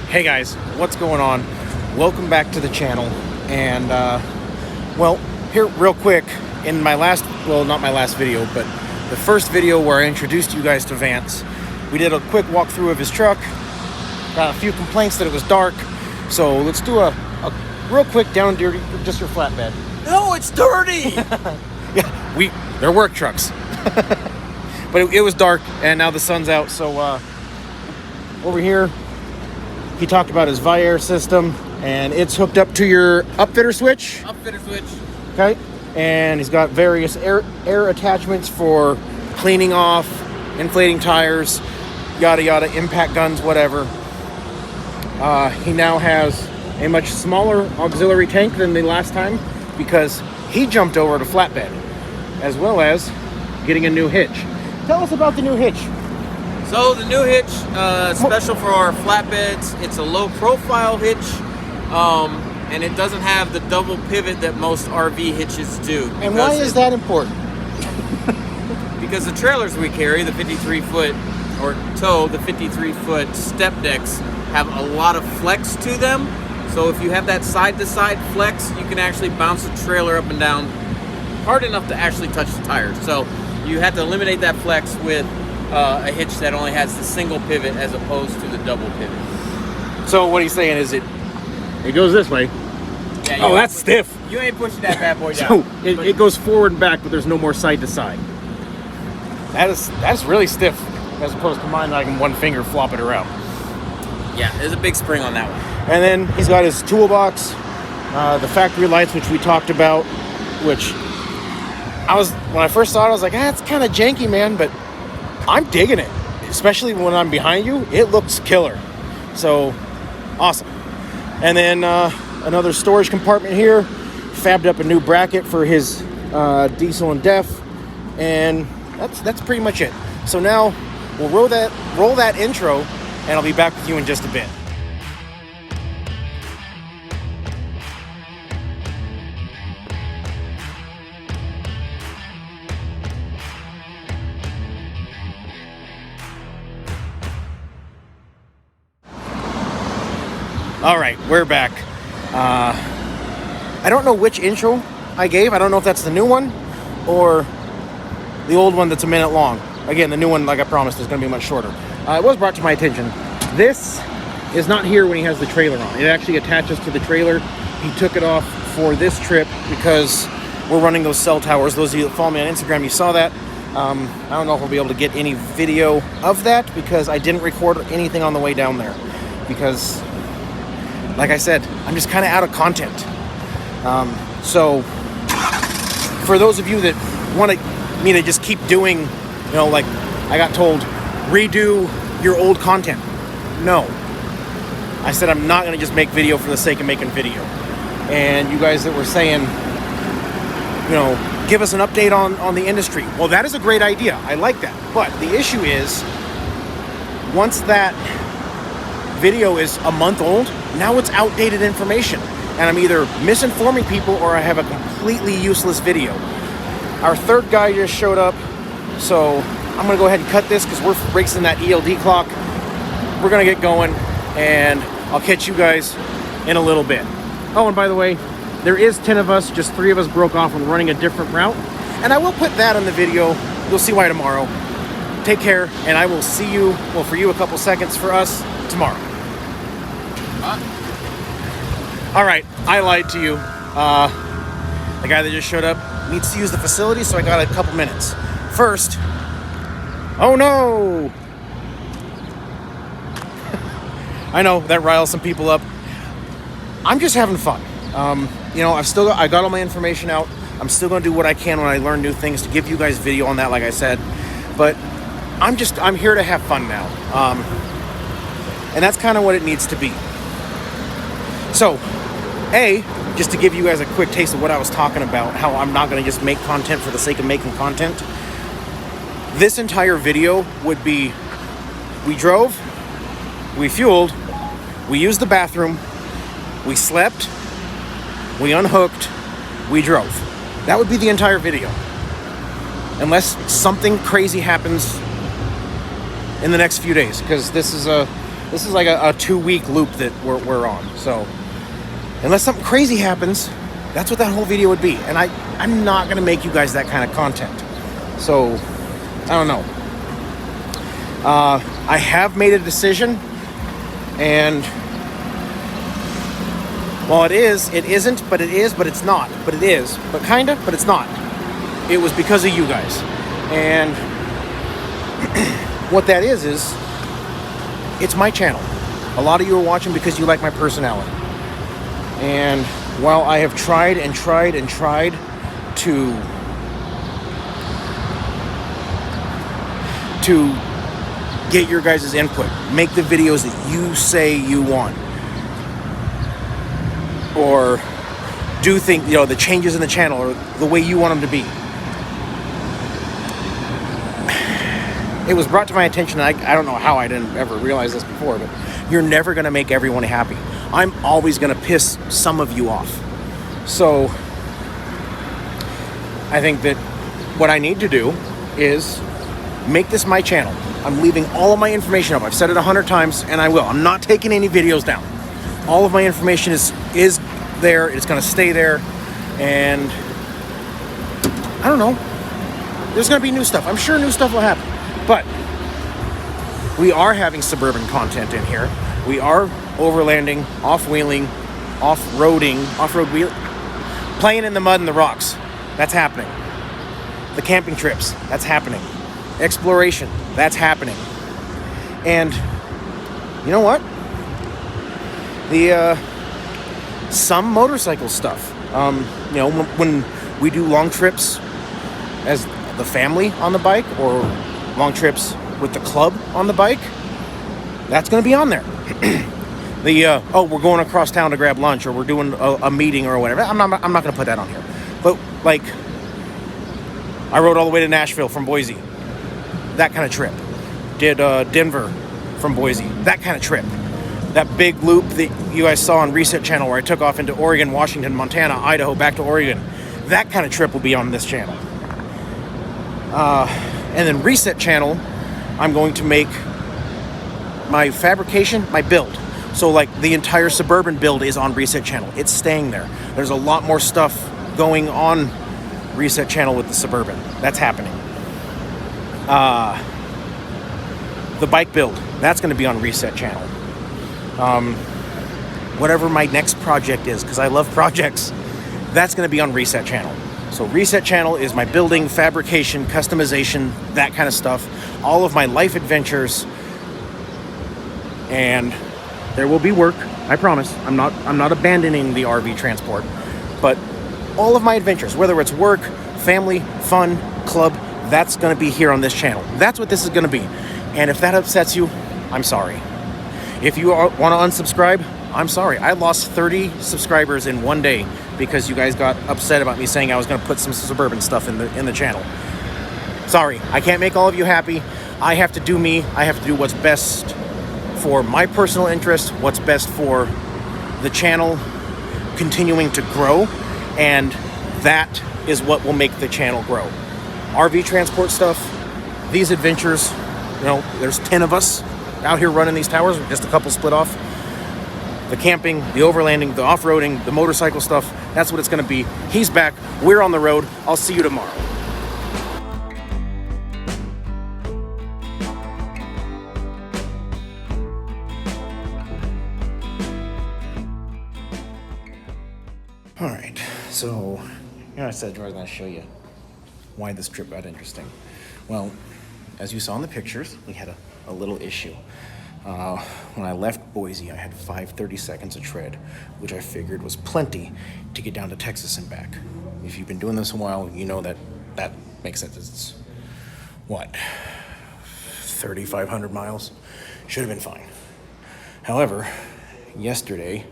Hey guys, what's going on? Welcome back to the channel. And well, here real quick, in my last, well, not my last video, but the first video where I introduced you guys to Vance, we did a quick walkthrough of his truck. Got a few complaints that it was dark, so let's do a real quick down and dirty, just your flatbed. No, it's dirty. Yeah, they're work trucks. But it was dark, and now the sun's out. So over here, he talked about his Viair system, and it's hooked up to your upfitter switch. Upfitter switch. Okay, and he's got various air attachments for cleaning off, inflating tires, yada yada, impact guns, whatever. He now has a much smaller auxiliary tank than the last time because he jumped over to flatbed, as well as getting a new hitch. Tell us about the new hitch. So the new hitch, special for our flatbeds. It's a low profile hitch, and it doesn't have the double pivot that most RV hitches do. And why is that important? Because the trailers we carry, the 53-foot or tow, the 53-foot step decks have a lot of flex to them. So if you have that side-to-side flex, you can actually bounce the trailer up and down hard enough to actually touch the tires. So you have to eliminate that flex with a hitch that only has the single pivot as opposed to the double pivot. So what he's saying is it goes this way. Yeah, oh, that's stiff. You ain't pushing that bad boy down. So it goes forward and back, but there's no more side to side. That's really stiff, as opposed to mine that I can one finger flop it around. Yeah, there's a big spring on that one. And then he's got his toolbox, the factory lights, which we talked about, which when I first saw it, I was like, it's kind of janky, man, but I'm digging it, especially when I'm behind you. It looks killer. So awesome. And then another storage compartment here. Fabbed up a new bracket for his diesel and def, and that's pretty much it. So now we'll roll that intro, and I'll be back with you in just a bit. All right, we're back. I don't know which intro I gave. I don't know if that's the new one or the old one that's a minute long. Again, the new one, like I promised, is going to be much shorter. It was brought to my attention. This is not here when he has the trailer on. It actually attaches to the trailer. He took it off for this trip because we're running those cell towers. Those of you that follow me on Instagram, you saw that. I don't know if I'll be able to get any video of that because I didn't record anything on the way down there. Because, like I said, I'm just kind of out of content. So, for those of you that want me to just keep doing, like I got told, redo your old content. No. I said I'm not going to just make video for the sake of making video. And you guys that were saying, give us an update on the industry. Well, that is a great idea. I like that. But the issue is, once that video is a month old, now it's outdated information. And I'm either misinforming people or I have a completely useless video. Our third guy just showed up, so I'm going to go ahead and cut this because we're racing that ELD clock. We're going to get going, and I'll catch you guys in a little bit. Oh, and by the way, there is 10 of us, just 3 of us broke off and running a different route. And I will put that on the video. You'll see why tomorrow. Take care, and I will see you, well, for you a couple seconds, for us tomorrow. All right, I lied to you. The guy that just showed up needs to use the facility, so I got a couple minutes. First, oh no! I know that riles some people up. I'm just having fun. I got all my information out. I'm still gonna do what I can when I learn new things to give you guys video on that, like I said. But I'm here to have fun now. And that's kind of what it needs to be. So, just to give you guys a quick taste of what I was talking about, how I'm not going to just make content for the sake of making content. This entire video would be, we drove, we fueled, we used the bathroom, we slept, we unhooked, we drove. That would be the entire video. Unless something crazy happens in the next few days, because this is This is like a 2-week loop that we're on. So unless something crazy happens, that's what that whole video would be. And I'm not going to make you guys that kind of content. So I don't know. I have made a decision, and well, it is, it isn't, but it is, but it's not, but it is, but kinda, but it's not. It was because of you guys. And what that is it's my channel. A lot of you are watching because you like my personality. And while I have tried and tried and tried to get your guys' input, make the videos that you say you want, or do think, the changes in the channel or the way you want them to be. It was brought to my attention, and I don't know how I didn't ever realize this before, but you're never going to make everyone happy. I'm always going to piss some of you off. So I think that what I need to do is make this my channel. I'm leaving all of my information up. I've said it 100 times, and I will. I'm not taking any videos down. All of my information is there. It's going to stay there. And I don't know. There's going to be new stuff. I'm sure new stuff will happen. But we are having suburban content in here. We are overlanding, off-wheeling, off-road wheel, playing in the mud and the rocks. That's happening. The camping trips, that's happening. Exploration, that's happening. And you know what? Some motorcycle stuff. When we do long trips as the family on the bike, or long trips with the club on the bike, that's going to be on there. We're going across town to grab lunch, or we're doing a meeting or whatever. I'm not going to put that on here. But like, I rode all the way to Nashville from Boise. That kind of trip. Did Denver from Boise. That kind of trip. That big loop that you guys saw on Reset Channel, where I took off into Oregon, Washington, Montana, Idaho, back to Oregon. That kind of trip will be on this channel. And then Reset Channel, I'm going to make my fabrication, my build. So like the entire Suburban build is on Reset Channel. It's staying there. There's a lot more stuff going on Reset Channel with the Suburban. That's happening. The bike build, that's going to be on Reset Channel. Whatever my next project is, because I love projects, that's going to be on Reset Channel. So Reset Channel is my building, fabrication, customization, that kind of stuff. All of my life adventures. And there will be work, I promise. I'm not abandoning the RV transport. But all of my adventures, whether it's work, family, fun, club, that's going to be here on this channel. That's what this is going to be. And if that upsets you, I'm sorry. If you want to unsubscribe, I'm sorry. I lost 30 subscribers in one day because you guys got upset about me saying I was going to put some Suburban stuff in the channel. Sorry, I can't make all of you happy. I have to do me. I have to do what's best for my personal interest, what's best for the channel continuing to grow, and that is what will make the channel grow. RV transport stuff, these adventures, there's 10 of us out here running these towers, just a couple split off. The camping, the overlanding, the off-roading, the motorcycle stuff, that's what it's going to be. He's back. We're on the road. I'll see you tomorrow. All right. So, I said I was going to show you why this trip got interesting. Well, as you saw in the pictures, we had a little issue. When I left Boise, I had 5:30 seconds of tread, which I figured was plenty to get down to Texas and back. If you've been doing this a while, you know that makes sense. It's, 3,500 miles? Should have been fine. However, yesterday,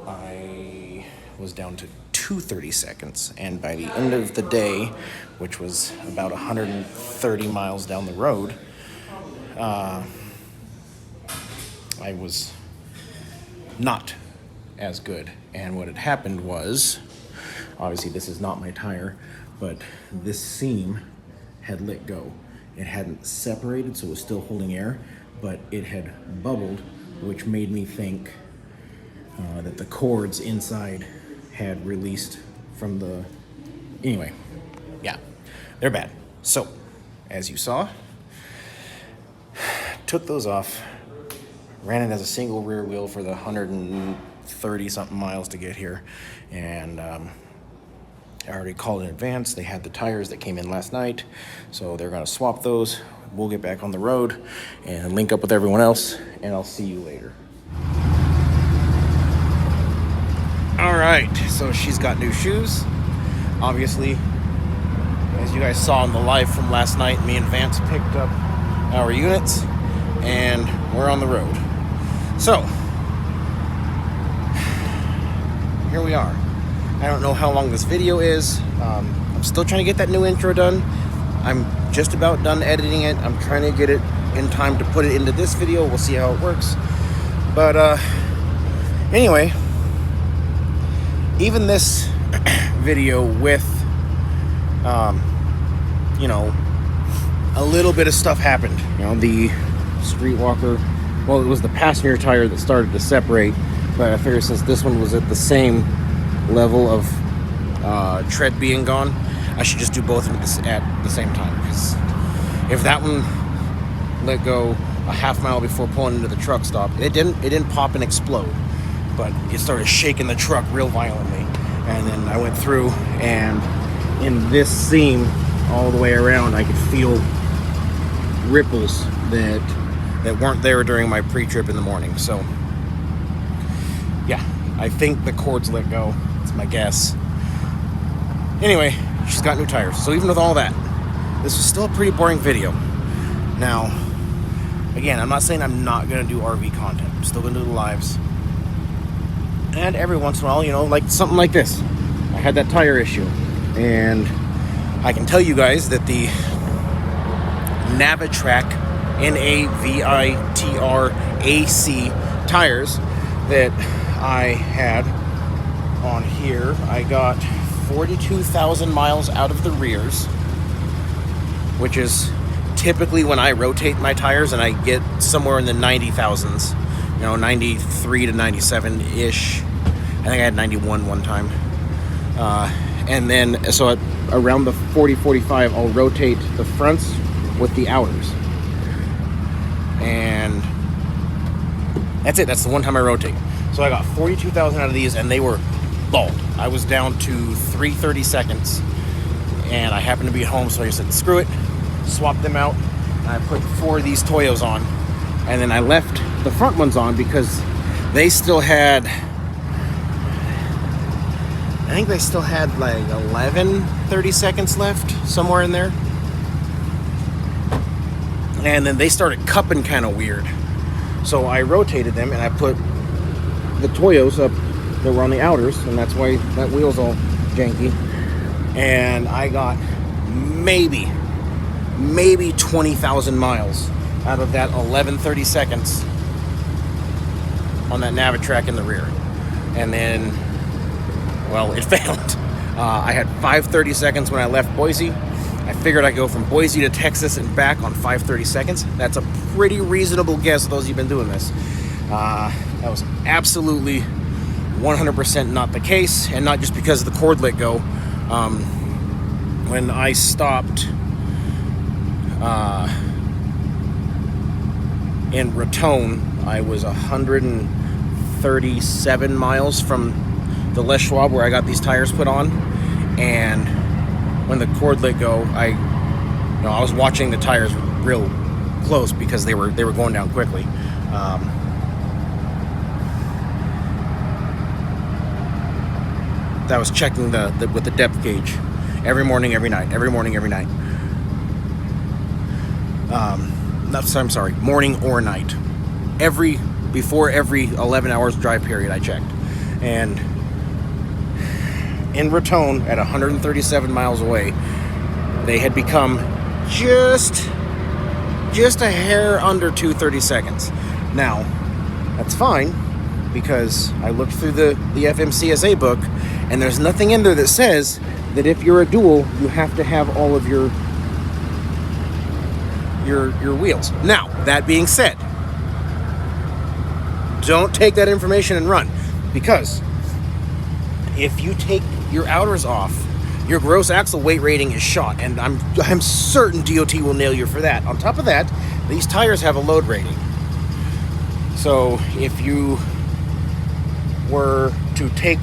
I was down to 2:30 seconds, and by the end of the day, which was about 130 miles down the road, I was not as good. And what had happened was, obviously this is not my tire, but this seam had let go. It hadn't separated, so it was still holding air, but it had bubbled, which made me think that the cords inside had released from the... Anyway, yeah, they're bad. So, as you saw, took those off, ran it as a single rear wheel for the 130 something miles to get here, and I already called in advance. They had the tires that came in last night, so they're gonna swap those. We'll get back on the road and link up with everyone else, and I'll see you later. All right, so she's got new shoes. Obviously, as you guys saw in the live from last night, me and Vance picked up our units, and we're on the road. So, here we are. I don't know how long this video is. I'm still trying to get that new intro done. I'm just about done editing it. I'm trying to get it in time to put it into this video. We'll see how it works. But anyway, even this video with, you know, a little bit of stuff happened. You know, the Streetwalker, well, it was the passenger tire that started to separate, but I figured since this one was at the same level of tread being gone, I should just do both at the same time, because if that one let go a half mile before pulling into the truck stop, it didn't pop and explode, but it started shaking the truck real violently. And then I went through, and in this seam all the way around, I could feel ripples that weren't there during my pre-trip in the morning. So yeah, I think the cords let go. It's my guess. Anyway, she's got new tires. So even with all that, this was still a pretty boring video. Now, again, I'm not saying I'm not going to do RV content. I'm still going to do the lives. And every once in a while, you know, like something like this. I had that tire issue. And I can tell you guys that the Navitrac, N-A-V-I-T-R-A-C tires that I had on here, I got 42,000 miles out of the rears, which is typically when I rotate my tires, and I get somewhere in the 90,000s, you know, 93 to 97-ish. I think I had 91 one time. And then, so at around the 40-45, I'll rotate the fronts with the outers. And that's it. That's the one time I rotate. So I got 42,000 out of these, and they were bald. I was down to 330 seconds, and I happened to be at home, so I said, screw it, swapped them out, and I put 4 of these Toyos on, and then I left the front ones on because they still had, I think they still had like 30 seconds left, somewhere in there. And then they started cupping kind of weird. So I rotated them, and I put the Toyos up that were on the outers, and that's why that wheel's all janky. And I got maybe 20,000 miles out of that 30 seconds on that Navitrac in the rear. And then, well, it failed. I had 530 seconds when I left Boise. I figured I'd go from Boise to Texas and back on 530 seconds. That's a pretty reasonable guess, those of you who've been doing this. That was absolutely 100% not the case, and not just because the cord let go. When I stopped in Raton, I was 137 miles from the Les Schwab where I got these tires put on, and when the cord let go, I was watching the tires real close because they were going down quickly. I was checking with the depth gauge every morning, every night, I'm sorry, morning or night. Before every 11 hours drive period, I checked. And in Raton, at 137 miles away, they had become just a hair under 230 seconds. Now, that's fine, because I looked through the FMCSA book, and there's nothing in there that says that if you're a dual, you have to have all of your wheels. Now, that being said, don't take that information and run, because if you take your outers off, your gross axle weight rating is shot, and I'm certain DOT will nail you for that. On top of that, these tires have a load rating. So if you were to take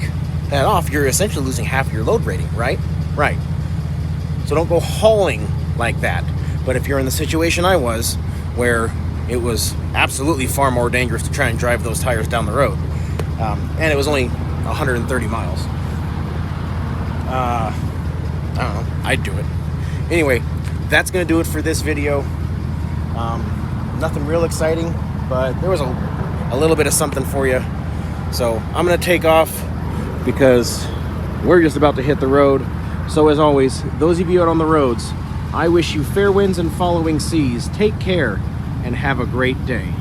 that off, you're essentially losing half of your load rating, right? Right. So don't go hauling like that. But if you're in the situation I was, where it was absolutely far more dangerous to try and drive those tires down the road, and it was only 130 miles, I don't know, I'd do it. Anyway, that's going to do it for this video. Nothing real exciting, but there was a little bit of something for you. So I'm going to take off because we're just about to hit the road. So as always, those of you out on the roads, I wish you fair winds and following seas. Take care and have a great day.